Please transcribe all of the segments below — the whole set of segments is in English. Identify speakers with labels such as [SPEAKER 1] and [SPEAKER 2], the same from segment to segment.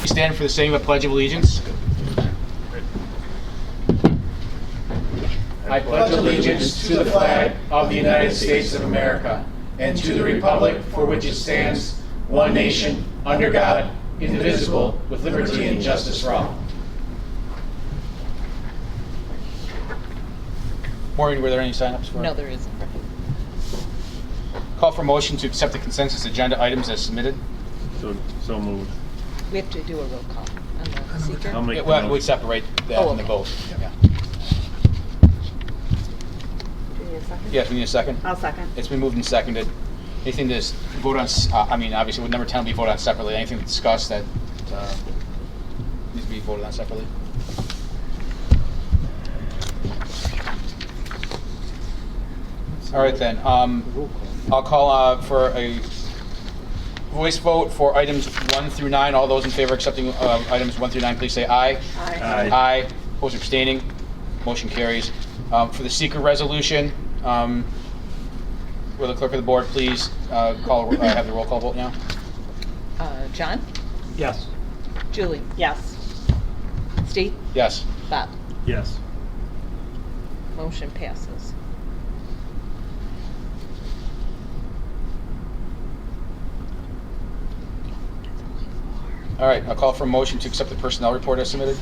[SPEAKER 1] We stand for the saying of a Pledge of Allegiance. I pledge allegiance to the flag of the United States of America and to the republic for which it stands, one nation, under God, indivisible, with liberty and justice for all. Maureen, were there any sign-ups for?
[SPEAKER 2] No, there isn't.
[SPEAKER 1] Call for motion to accept the consensus agenda items as submitted.
[SPEAKER 3] So moved.
[SPEAKER 2] We have to do a roll call on the seeker.
[SPEAKER 3] I'll make
[SPEAKER 1] Yeah,
[SPEAKER 3] the
[SPEAKER 1] well, we
[SPEAKER 3] motion.
[SPEAKER 1] separate that
[SPEAKER 2] Oh,
[SPEAKER 1] from the
[SPEAKER 2] okay.
[SPEAKER 1] vote. Yeah.
[SPEAKER 4] Do you need a second?
[SPEAKER 1] Yes, we need a second.
[SPEAKER 4] I'll second.
[SPEAKER 1] It's been moved and seconded. Anything to vote on, obviously with number 10 will be voted on separately. Anything to discuss that needs to be voted on separately? All right then. I'll call for a voice vote for items 1 through 9. All those in favor of accepting items 1 through 9, please say aye.
[SPEAKER 4] Aye.
[SPEAKER 1] Aye. Opposed or abstaining? Motion carries. For the seeker resolution, will the clerk of the board please have the roll call vote now?
[SPEAKER 2] John?
[SPEAKER 3] Yes.
[SPEAKER 2] Julie?
[SPEAKER 4] Yes.
[SPEAKER 2] Steve?
[SPEAKER 1] Yes.
[SPEAKER 2] Bob?
[SPEAKER 3] Yes.
[SPEAKER 2] Motion passes.
[SPEAKER 1] All right, I'll call for a motion to accept the personnel report as submitted.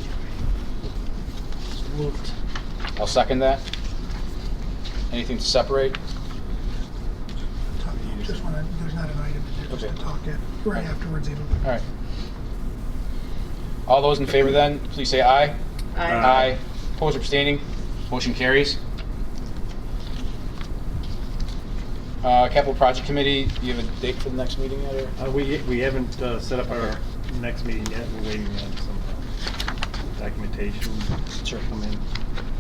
[SPEAKER 3] Moved.
[SPEAKER 1] I'll second that. Anything to separate?
[SPEAKER 5] Just want to, there's not an item in there, just
[SPEAKER 1] Okay.
[SPEAKER 5] to talk it right afterwards even.
[SPEAKER 1] All right. All those in favor then, please say aye. Aye. Opposed or abstaining? Motion carries. Capital Project Committee, do you have a date for the next meeting yet? Or?
[SPEAKER 3] We haven't set up our next meeting yet. We're waiting on some documentation
[SPEAKER 1] Sure.
[SPEAKER 3] to come in.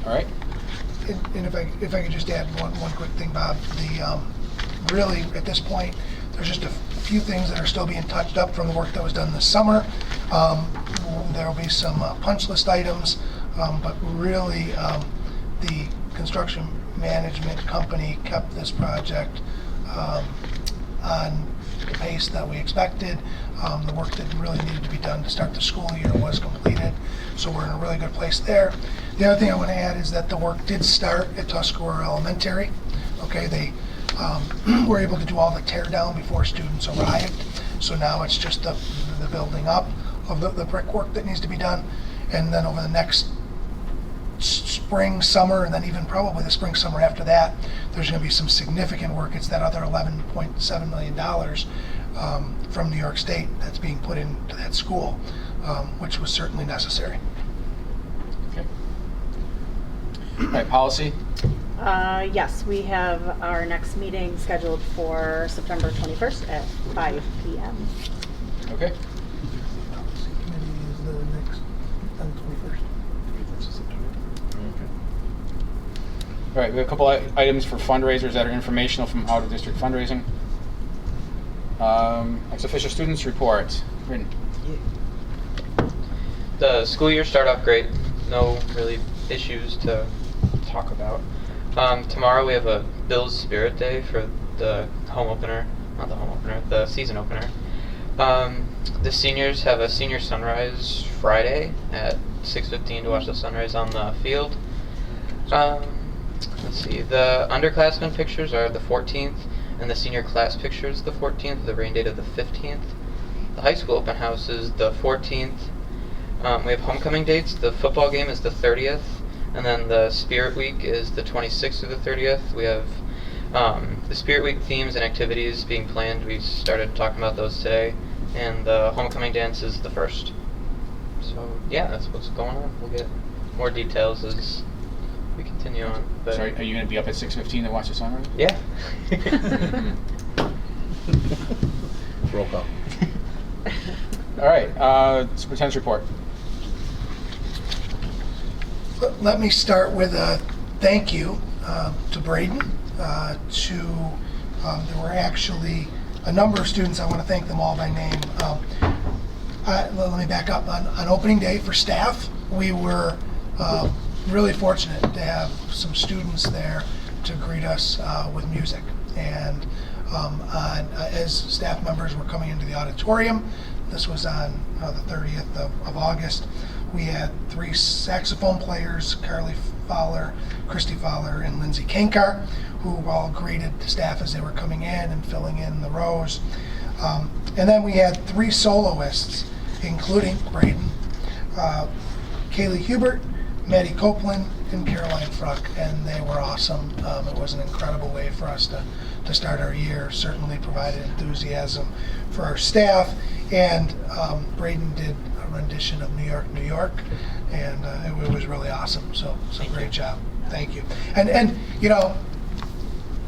[SPEAKER 1] All right.
[SPEAKER 5] And if I could just add one quick thing, Bob, really at this point, there's just a few things that are still being touched up from the work that was done this summer. There will be some punch list items, but really the construction management company kept this project on the pace that we expected. The work that really needed to be done to start the school year was completed, so we're in a really good place there. The other thing I want to add is that the work did start at Tuscarora Elementary. Okay, they were able to do all the tear down before students arrived, so now it's just the building up of the brickwork that needs to be done, and then over the next spring, summer, and then even probably the spring, summer after that, there's going to be some significant work. It's that other $11.7 million from New York State that's being put into that school, which was certainly necessary.
[SPEAKER 1] Okay. All right, policy.
[SPEAKER 4] Yes, we have our next meeting scheduled for September 21st at 5 p.m.
[SPEAKER 1] Okay.
[SPEAKER 5] Policy committee is the next, on the 21st.
[SPEAKER 3] Okay.
[SPEAKER 1] All right, we have a couple items for fundraisers that are informational from out of district fundraising. Ex officio students report. Written.
[SPEAKER 6] The school year started off great. No really issues to talk about. Tomorrow we have a Bills Spirit Day for the home opener, not the home opener, the season opener. The seniors have a senior sunrise Friday at 6:15 to watch the sunrise on the field. Let's see, the underclassmen pictures are the 14th, and the senior class pictures the 14th, the rain date of the 15th. The high school open house is the 14th. We have homecoming dates. The football game is the 30th, and then the Spirit Week is the 26th through the 30th. We have the Spirit Week themes and activities being planned. We started talking about those today, and the homecoming dance is the 1st. So yeah, that's what's going on. We'll get more details as we continue on. But
[SPEAKER 1] Sorry, are you going to be up at 6:15 to watch the sunrise?
[SPEAKER 6] yeah.
[SPEAKER 3] Roll call.
[SPEAKER 1] All right, superintendent's report.
[SPEAKER 5] Let me start with a thank you to Braden. There were actually a number of students. I want to thank them all by name. Let me back up. On opening day for staff, we were really fortunate to have some students there to greet us with music. And as staff members were coming into the auditorium. This was on the 30th of August. We had 3 saxophone players, Carly Fowler, Christy Fowler, and Lindsay Kinkar, who all greeted the staff as they were coming in and filling in the rows. And then we had 3 soloists, including Braden, Kaylee Hubert, Maddie Copeland, and Caroline Fruck, and they were awesome. It was an incredible way for us to start our year, certainly provided enthusiasm for our staff, and Braden did a rendition of New York, New York, and it was really awesome, so great job. Thank you. And you know,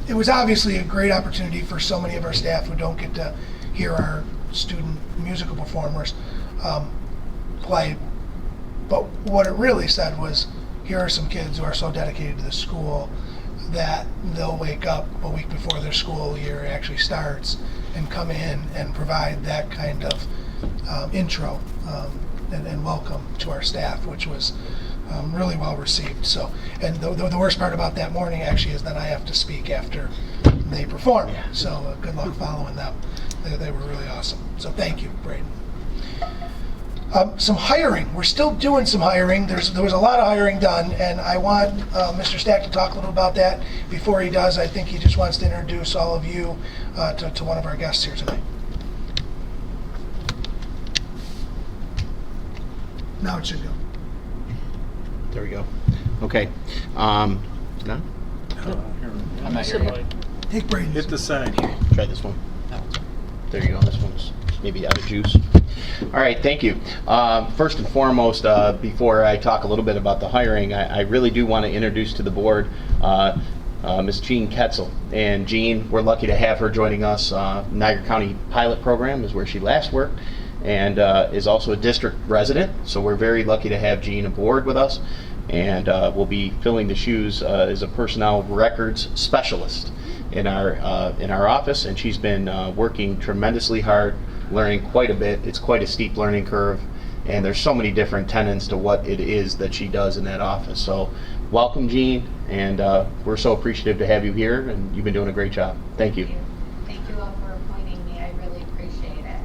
[SPEAKER 5] it was obviously a great opportunity for so many of our staff who don't get to hear our student musical performers play. But what it really said was, here are some kids who are so dedicated to the school that they'll wake up a week before their school year actually starts and come in and provide that kind of intro and welcome to our staff, which was really well received. So, and the worst part about that morning actually is that I have to speak after they perform. So good luck following them. They were really awesome. So thank you, Braden. Some hiring. We're still doing some hiring. There was a lot of hiring done, and I want Mr. Stack to talk a little about that. Before he does, I think he just wants to introduce all of you to one of our guests here tonight. Now it should go.
[SPEAKER 7] There we go. Okay. No?
[SPEAKER 1] I'm not here.
[SPEAKER 5] Take Braden.
[SPEAKER 3] Hit the side.
[SPEAKER 7] Try this one. There you go. This one's maybe out of juice. All right, thank you. First and foremost, before I talk a little bit about the hiring, I really do want to introduce to the board Ms. Jean Ketzel. And Jean, we're lucky to have her joining us. Niagara County Pilot Program is where she last worked, and is also a district resident. So we're very lucky to have Jean aboard with us, and we'll be filling the shoes as a personnel records specialist in our office. And she's been working tremendously hard, learning quite a bit. It's quite a steep learning curve, and there's so many different tenets to what it is that she does in that office. So welcome, Jean, and we're so appreciative to have you here, and you've been doing a great job. Thank you.
[SPEAKER 8] Thank you all for appointing me. I really appreciate it.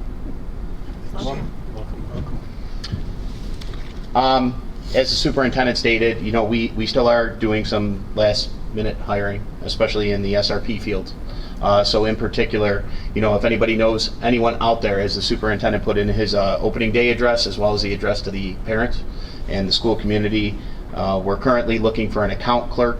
[SPEAKER 3] Welcome.
[SPEAKER 7] As the superintendent stated, you know, we still are doing some last minute hiring, especially in the SRP field. So in particular, you know, if anybody knows anyone out there, as the superintendent put in his opening day address, as well as the address to the parents and the school community, we're currently looking for an account clerk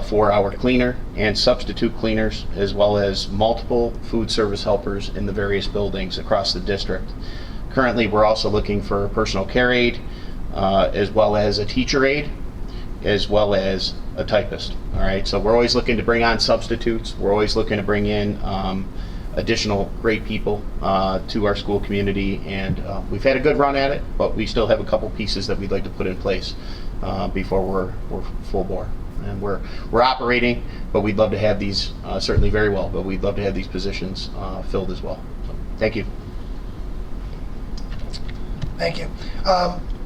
[SPEAKER 7] for our cleaner and substitute cleaners, as well as multiple food service helpers in the various buildings across the district. Currently, we're also looking for a personal care aide, as well as a teacher aide, as well as a typist. All right, so we're always looking to bring on substitutes. We're always looking to bring in additional great people to our school community, and we've had a good run at it, but we still have a couple pieces that we'd like to put in place before we're full bore. And we're operating, but we'd love to have these certainly very well, but we'd love to have these positions filled as well. So, thank you.
[SPEAKER 5] Thank you.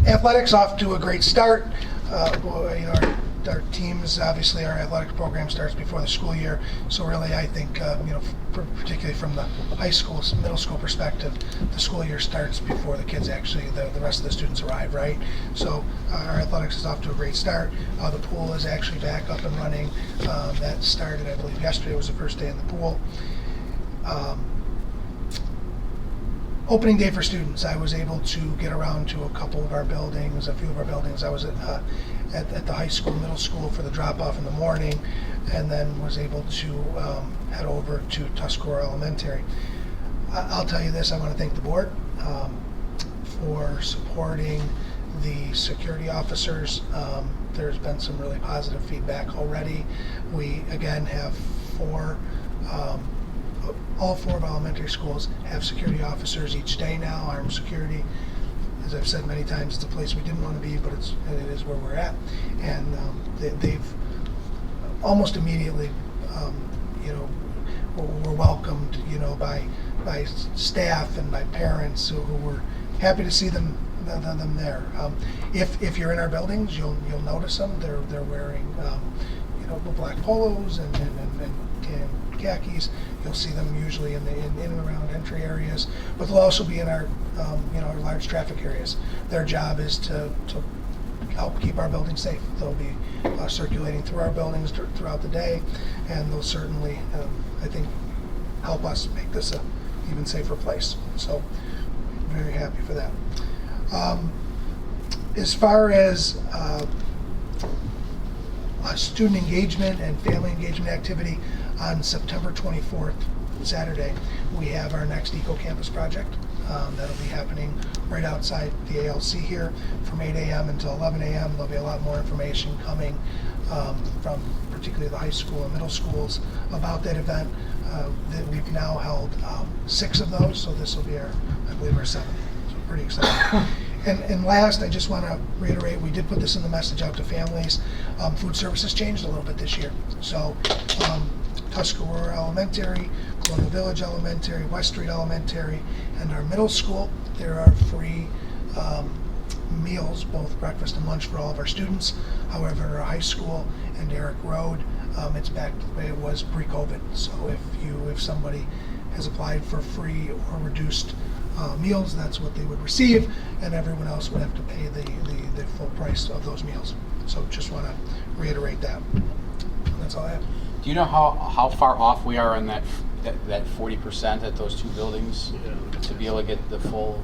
[SPEAKER 5] Athletics off to a great start. You know, our teams, obviously our athletic program starts before the school year, so really I think you know, particularly from the high school, middle school perspective, the school year starts before the kids actually, the rest of the students arrive, right? So our athletics is off to a great start. The pool is actually back up and running. That started, I believe, yesterday was the first day in the pool. Opening day for students, I was able to get around to a couple of our buildings, a few of our buildings. I was at the high school, middle school for the drop-off in the morning, and then was able to head over to Tuscarora Elementary. I'll tell you this, I want to thank the board for supporting the security officers. There's been some really positive feedback already. We, again, have all four of our elementary schools have security officers each day now, armed security. As I've said many times, it's a place we didn't want to be, but it is where we're at. And they've almost immediately, you know, were welcomed, you know, by staff and by parents who were happy to see them there. If you're in our buildings, you'll notice them. They're wearing, you know, black polos and khakis. You'll see them usually in and around entry areas, but they'll also be in our, our large traffic areas. Their job is to help keep our buildings safe. They'll be circulating through our buildings throughout the day, and they'll certainly, I think, help us make this a even safer place. So, very happy for that. As far as student engagement and family engagement activity, on September 24th, Saturday, we have our next Eco Campus project. That'll be happening right outside the ALC here from 8 a.m. until 11 a.m. There'll be a lot more information coming from particularly the high school and middle schools about that event. That we've now held 6 of those, so this will be our, I believe, our 7th. So pretty exciting. And last, I just want to reiterate, we did put this in the message out to families. Food services changed a little bit this year. So Tuscarora Elementary, Colonial Village Elementary, West Street Elementary, and our middle school, there are free meals, both breakfast and lunch for all of our students. However, our high school and Derrick Road, it's back to the way it was pre-COVID. So if somebody has applied for free or reduced meals, that's what they would receive, and everyone else would have to pay the full price of those meals. So just want to reiterate that. That's all I have.
[SPEAKER 1] Do you know how far off we are on that 40% at those 2 buildings to be able to get the full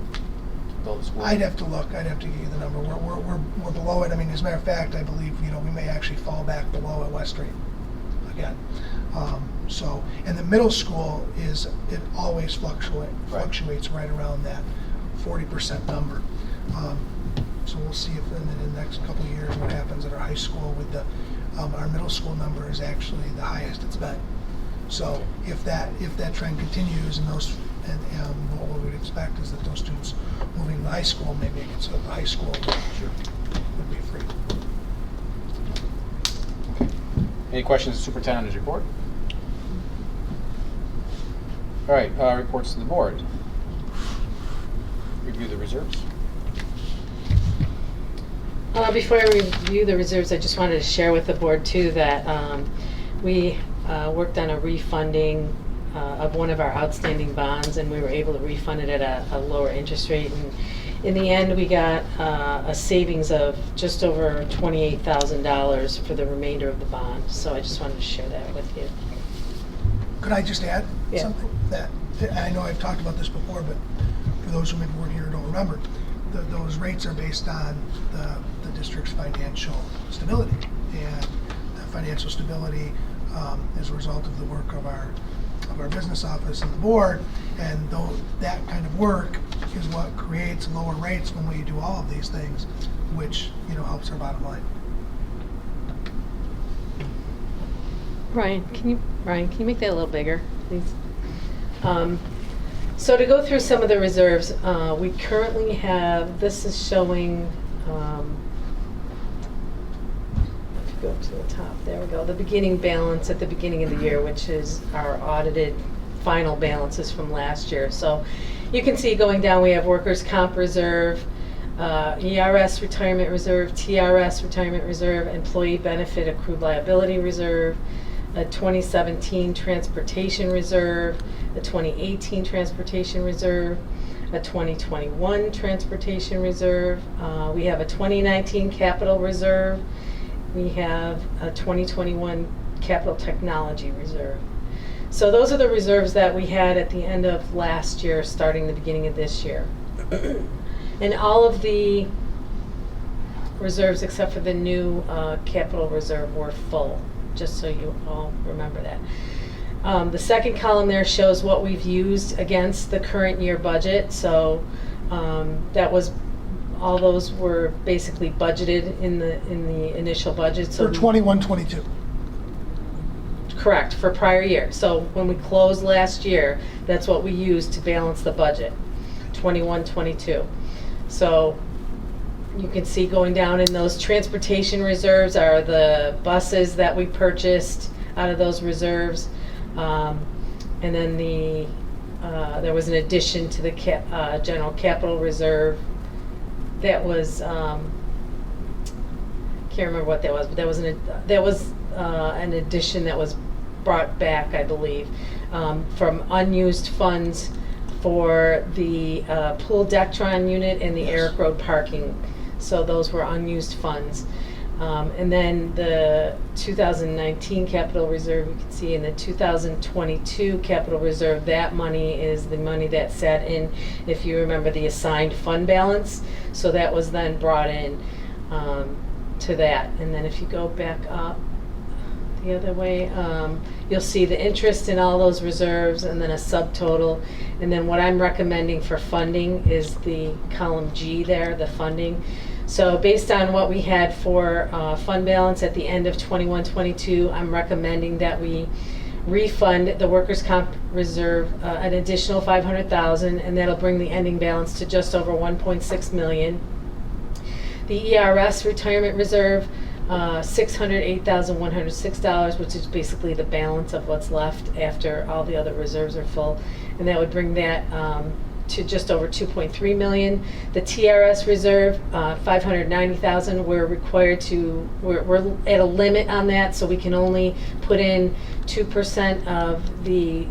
[SPEAKER 1] build school?
[SPEAKER 5] I'd have to look. I'd have to give you the number. We're below it. I mean, as a matter of fact, I believe we may actually fall back below at West Street again. And the middle school it always fluctuates right around that 40% number. So we'll see if in the next couple of years what happens at our high school with the our middle school number is actually the highest it's been. So if that trend continues and what we would expect is that those students moving to high school, maybe it gets so the high school would be free.
[SPEAKER 1] Any questions, Superintendent, on his report? All right, reports to the board. Review the reserves.
[SPEAKER 9] Before I review the reserves, I just wanted to share with the board too that we worked on a refunding of one of our outstanding bonds, and we were able to refund it at a lower interest rate. And in the end, we got a savings of just over $28,000 for the remainder of the bond. So I just wanted to share that with you.
[SPEAKER 5] Could I just add
[SPEAKER 9] Yeah.
[SPEAKER 5] something? That I know I've talked about this before, but for those who maybe weren't here or don't remember, those rates are based on the district's financial stability, and that financial stability is a result of the work of our business office and the board, and that kind of work is what creates lower rates when we do all of these things, which helps our bottom line.
[SPEAKER 9] Ryan, can you make that a little bigger, please? So to go through some of the reserves, we currently have, this is showing, if you go to the top, there we go, the beginning balance at the beginning of the year, which is our audited final balances from last year. So you can see going down, we have workers' comp reserve, ERS retirement reserve, TRS retirement reserve, employee benefit accrued liability reserve, a 2017 transportation reserve, a 2018 transportation reserve, a 2021 transportation reserve. We have a 2019 capital reserve. We have a 2021 capital technology reserve. So those are the reserves that we had at the end of last year, starting the beginning of this year. And all of the reserves except for the new capital reserve were full, just so you all remember that. The second column there shows what we've used against the current year budget. So that was, all those were basically budgeted in the initial budget. So
[SPEAKER 5] For 21-22.
[SPEAKER 9] correct, for prior year. So when we closed last year, that's what we used to balance the budget, 21-22. So you can see going down in those transportation reserves are the buses that we purchased out of those reserves. And then there was an addition to the general capital reserve. That was, can't remember what that was, but that was an addition that was brought back, I believe, from unused funds for the pool Dectron unit and the
[SPEAKER 5] Yes.
[SPEAKER 9] Eric Road parking. So those were unused funds. And then the 2019 capital reserve, you can see in the 2022 capital reserve, that money is the money that sat in, if you remember, the assigned fund balance. So that was then brought in to that. And then if you go back up the other way, you'll see the interest in all those reserves and then a subtotal. And then what I'm recommending for funding is the column G there, the funding. So based on what we had for fund balance at the end of 21-22, I'm recommending that we refund the workers' comp reserve an additional $500,000, and that'll bring the ending balance to just over $1.6 million. The ERS retirement reserve, $608,106, which is basically the balance of what's left after all the other reserves are full, and that would bring that to just over 2.3 million. The TRS reserve, 590,000. We're required to, we're at a limit on that, so we can only put in 2% of the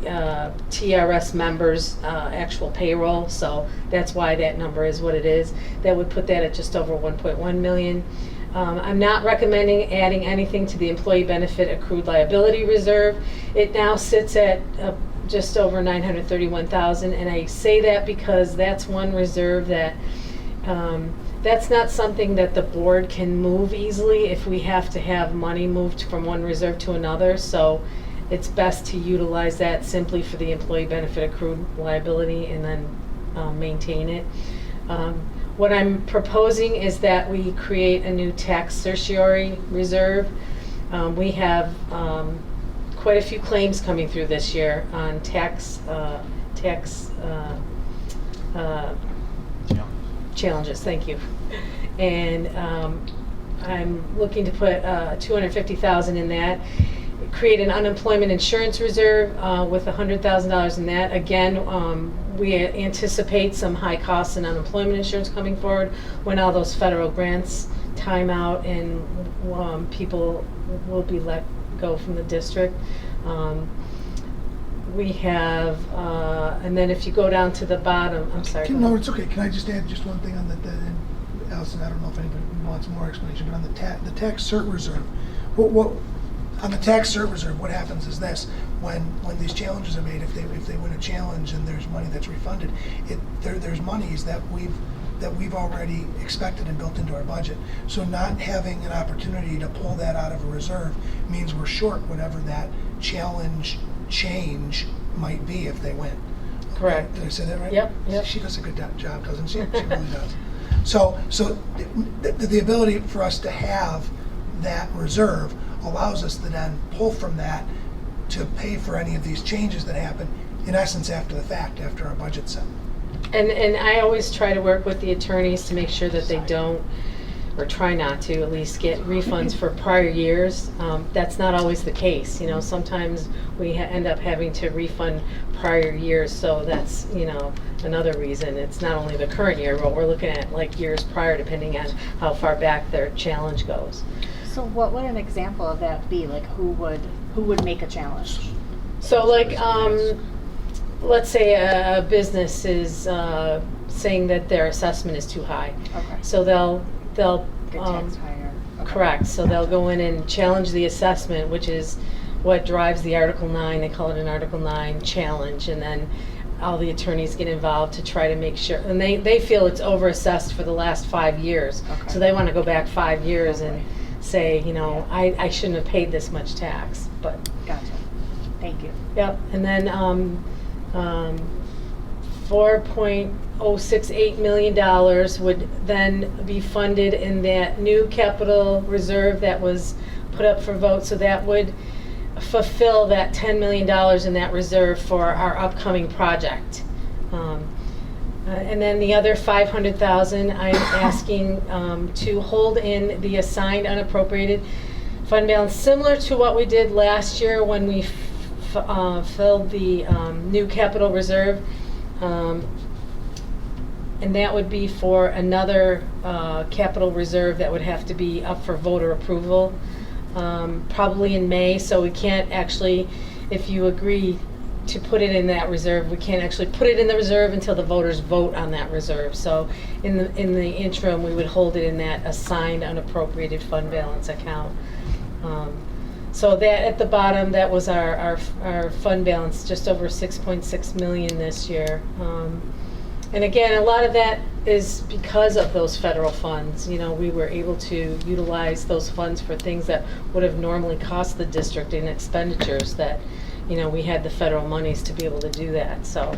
[SPEAKER 9] TRS members' actual payroll. So that's why that number is what it is. That would put that at just over 1.1 million. I'm not recommending adding anything to the employee benefit accrued liability reserve. It now sits at just over 931,000, and I say that because that's one reserve that that's not something that the board can move easily if we have to have money moved from one reserve to another. So it's best to utilize that simply for the employee benefit accrued liability and then maintain it. What I'm proposing is that we create a new tax certiorari reserve. We have quite a few claims coming through this year on tax challenges. Thank you. And I'm looking to put $250,000 in that. Create an unemployment insurance reserve with $100,000 in that. Again, we anticipate some high costs in unemployment insurance coming forward when all those federal grants time out and people will be let go from the district. We have, and then if you go down to the bottom, I'm sorry.
[SPEAKER 5] No, it's okay. Can I just add just one thing on and Allison, I don't know if anybody wants more explanation, but on the tax cert reserve, on the tax cert reserve, what happens is this: when these challenges are made, if they win a challenge and there's money that's refunded, there's monies that we've already expected and built into our budget. So not having an opportunity to pull that out of a reserve means we're short whatever that challenge change might be if they win.
[SPEAKER 9] Correct.
[SPEAKER 5] Did I say that right?
[SPEAKER 9] Yep.
[SPEAKER 5] She does a good job, doesn't she? She really does. So the ability for us to have that reserve allows us to then pull from that to pay for any of these changes that happen, in essence, after the fact, after our budget's set.
[SPEAKER 9] And I always try to work with the attorneys to make sure that they don't, or try not to, at least get refunds for prior years. That's not always the case. You know, sometimes we end up having to refund prior years, so that's, you know, another reason. It's not only the current year, but we're looking at like years prior, depending on how far back their challenge goes.
[SPEAKER 4] So what would an example of that be? Like who would make a challenge?
[SPEAKER 9] So like, let's say a business is saying that their assessment is too high.
[SPEAKER 4] Okay.
[SPEAKER 9] So they'll
[SPEAKER 4] Get taxed higher. Okay.
[SPEAKER 9] correct. So they'll go in and challenge the assessment, which is what drives the Article 9. They call it an Article 9 challenge, and then all the attorneys get involved to try to make sure, and they feel it's overassessed for the last 5 years.
[SPEAKER 4] Okay.
[SPEAKER 9] So they want to go back 5 years and
[SPEAKER 4] Okay.
[SPEAKER 9] say, you know, I shouldn't have paid this much tax, but.
[SPEAKER 4] Gotcha. Thank you.
[SPEAKER 9] Yep, and then $4.068 million would then be funded in that new capital reserve that was put up for vote. So that would fulfill that $10 million in that reserve for our upcoming project. And then the other $500,000, I'm asking to hold in the assigned unappropriated fund balance, similar to what we did last year when we filled the new capital reserve. And that would be for another capital reserve that would have to be up for voter approval, probably in May. So we can't actually if you agree to put it in that reserve, we can't actually put it in the reserve until the voters vote on that reserve. So in the interim, we would hold it in that assigned unappropriated fund balance account. So that at the bottom, that was our fund balance, just over 6.6 million this year. And again, a lot of that is because of those federal funds. You know, we were able to utilize those funds for things that would have normally cost the district in expenditures that, you know, we had the federal monies to be able to do that, so.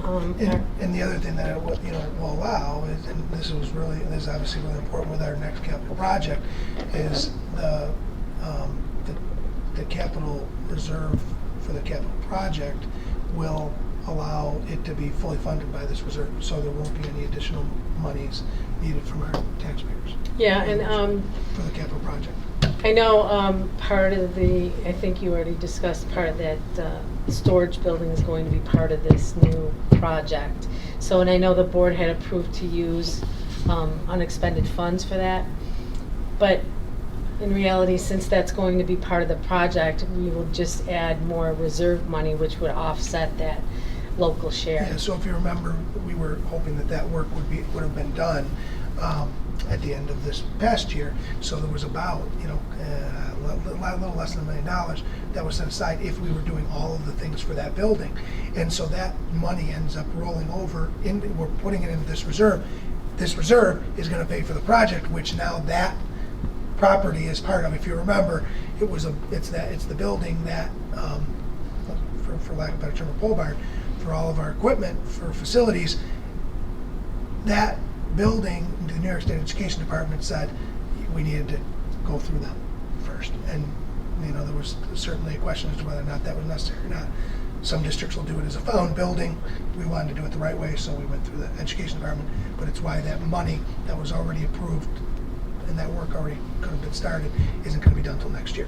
[SPEAKER 5] And the other thing that it will, you know, will allow is, and this is obviously really important with our next capital project, is the capital reserve for the capital project will allow it to be fully funded by this reserve, so there won't be any additional monies needed from our taxpayers.
[SPEAKER 9] Yeah, and
[SPEAKER 5] for the capital project.
[SPEAKER 9] I know part of the, I think you already discussed, part of that storage building is going to be part of this new project. So, and I know the board had approved to use unexpended funds for that, but in reality, since that's going to be part of the project, we will just add more reserve money, which would offset that local share.
[SPEAKER 5] Yeah, so if you remember, we were hoping that work would have been done at the end of this past year. So there was about, you know, a little less than $1 million that was set aside if we were doing all of the things for that building. And so that money ends up rolling over, we're putting it into this reserve. This reserve is going to pay for the project, which now that property is part of. If you remember, it's the building that, for lack of a better term, a pole barn for all of our equipment for facilities. That building, the New York State Education Department said we needed to go through them first, and you know there was certainly a question as to whether or not that was necessary or not. Some districts will do it as a found building. We wanted to do it the right way, so we went through the Education Department. But it's why that money that was already approved and that work already could have been started isn't going to be done until next year.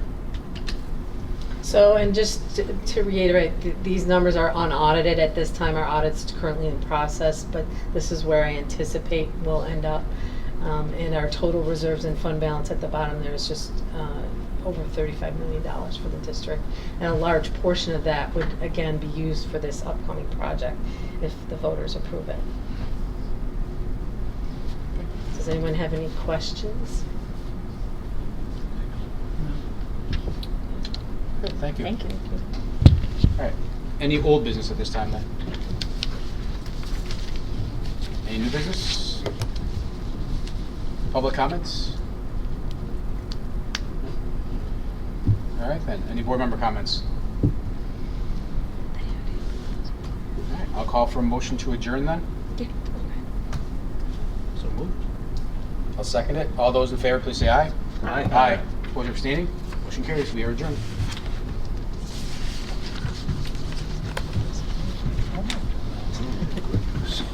[SPEAKER 9] So, and just to reiterate, these numbers are unaudited at this time. Our audit's currently in process, but this is where I anticipate we'll end up. And our total reserves and fund balance at the bottom there is just over $35 million for the district. And a large portion of that would, again, be used for this upcoming project if the voters approve it. Does anyone have any questions?
[SPEAKER 1] Good, thank you.
[SPEAKER 2] Thank you.
[SPEAKER 1] All right. Any old business at this time then? Any new business? Public comments? All right then. Any board member comments? All right. I'll call for a motion to adjourn then. So moved. I'll second it. All those in favor, please say aye.
[SPEAKER 3] Aye.
[SPEAKER 1] Aye. Opposed or abstaining? Motion carries. We are adjourned. So